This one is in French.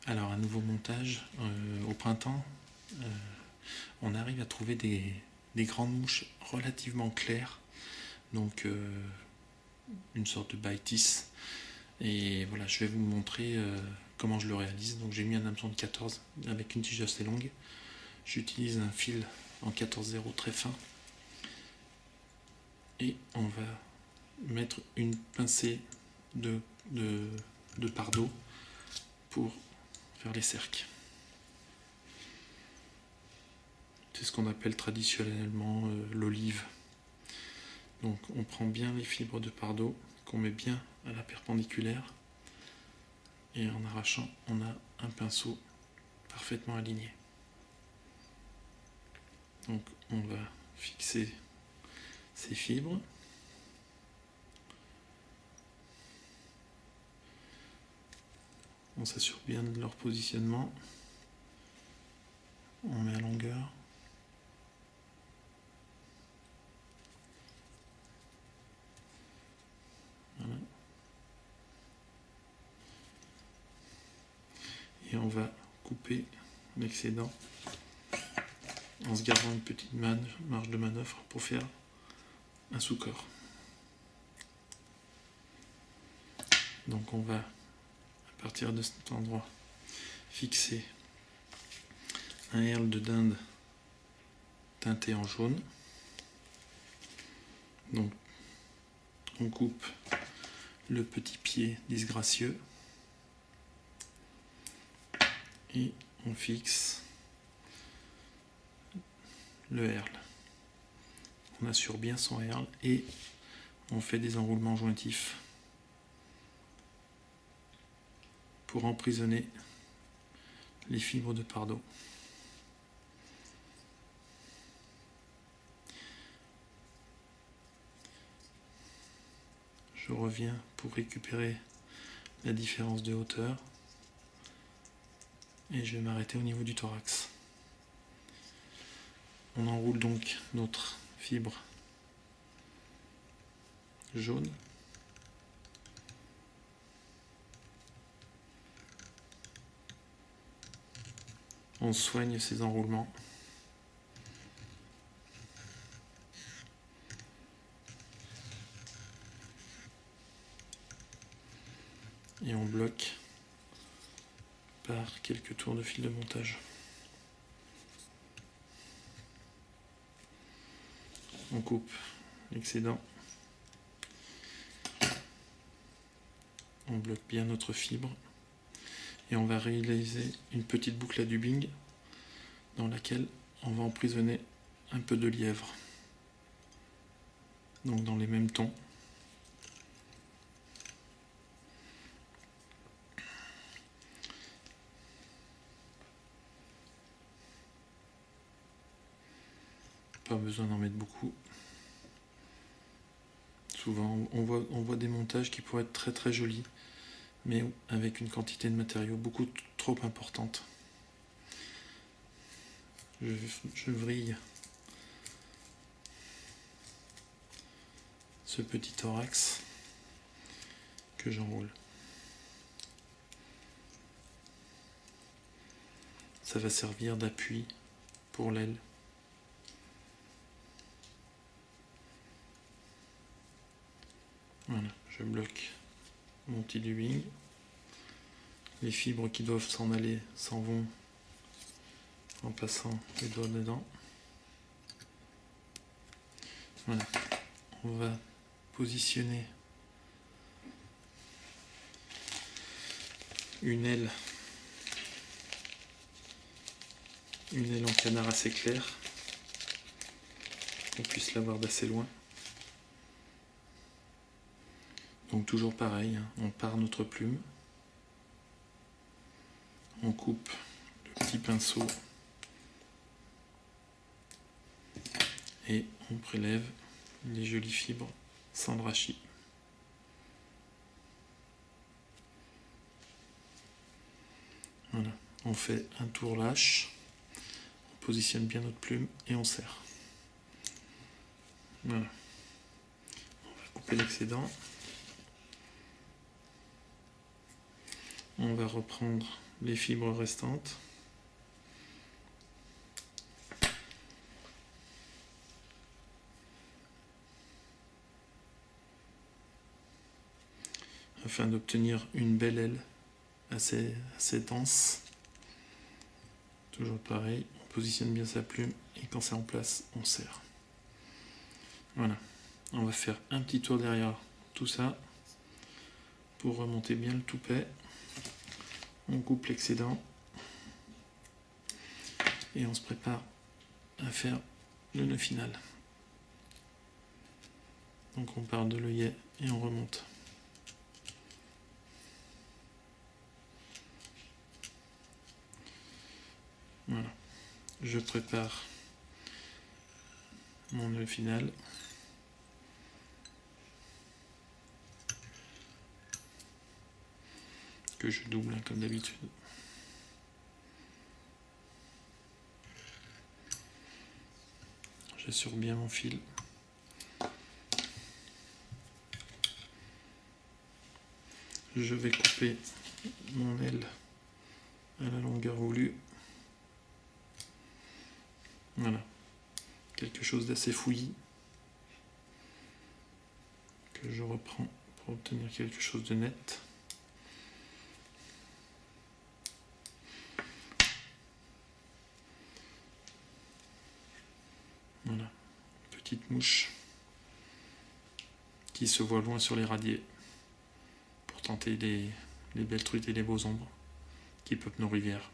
Alors un nouveau montage, au printemps, on arrive à trouver des grandes mouches relativement claires, donc une sorte de Baitis. Et voilà, je vais vous montrer comment je le réalise. Donc j'ai mis un hameçon de 14 avec une tige assez longue. J'utilise un fil en 14-0 très fin. Et on va mettre une pincée de pardot pour faire les cercles. C'est ce qu'on appelle traditionnellement l'olive. Donc on prend bien les fibres de pardot, qu'on met bien à la perpendiculaire, et en arrachant, on a un pinceau parfaitement aligné. Donc on va fixer ces fibres. On s'assure bien de leur positionnement. On met à longueur. Voilà. Et on va couper l'excédent en se gardant une petite marge de manœuvre pour faire un sous-corps. Donc on va, à partir de cet endroit, fixer un herle de dinde teinté en jaune. Donc on coupe le petit pied disgracieux et on fixe le herle. On assure bien son herle et on fait des enroulements jointifs pour emprisonner les fibres de pardot. Je reviens pour récupérer la différence de hauteur et je vais m'arrêter au niveau du thorax. On enroule donc notre fibre jaune. On soigne ces enroulements. Et on bloque par quelques tours de fil de montage. On coupe l'excédent. On bloque bien notre fibre. Et on va réaliser une petite boucle à dubbing dans laquelle on va emprisonner un peu de lièvre. Donc dans les mêmes tons. Pas besoin d'en mettre beaucoup. Souvent on voit des montages qui pourraient être très très jolis, mais avec une quantité de matériaux beaucoup trop importante. Je vrille ce petit thorax que j'enroule. Ça va servir d'appui pour l'aile. Voilà, je bloque mon petit dubbing. Les fibres qui doivent s'en aller s'en vont en passant les doigts dedans. Voilà, on va positionner une aile en canard assez claire, qu'on puisse la voir d'assez loin. Donc toujours pareil, on part notre plume, on coupe le petit pinceau et on prélève les jolies fibres sans drachis. Voilà, on fait un tour lâche, on positionne bien notre plume et on serre. Voilà, on va couper l'excédent. On va reprendre les fibres restantes. Afin d'obtenir une belle aile assez dense. Toujours pareil, on positionne bien sa plume et quand c'est en place, on serre. Voilà, on va faire un petit tour derrière tout ça pour remonter bien le toupet. On coupe l'excédent et on se prépare à faire le nœud final. Donc on part de l'œillet et on remonte. Voilà, je prépare mon nœud final. Que je double comme d'habitude. J'assure bien mon fil. Je vais couper mon aile à la longueur voulue. Voilà, quelque chose d'assez fouillis que je reprends pour obtenir quelque chose de net. Voilà, petite mouche qui se voit loin sur les radiers pour tenter les belles truites et les beaux ombres qui peuplent nos rivières.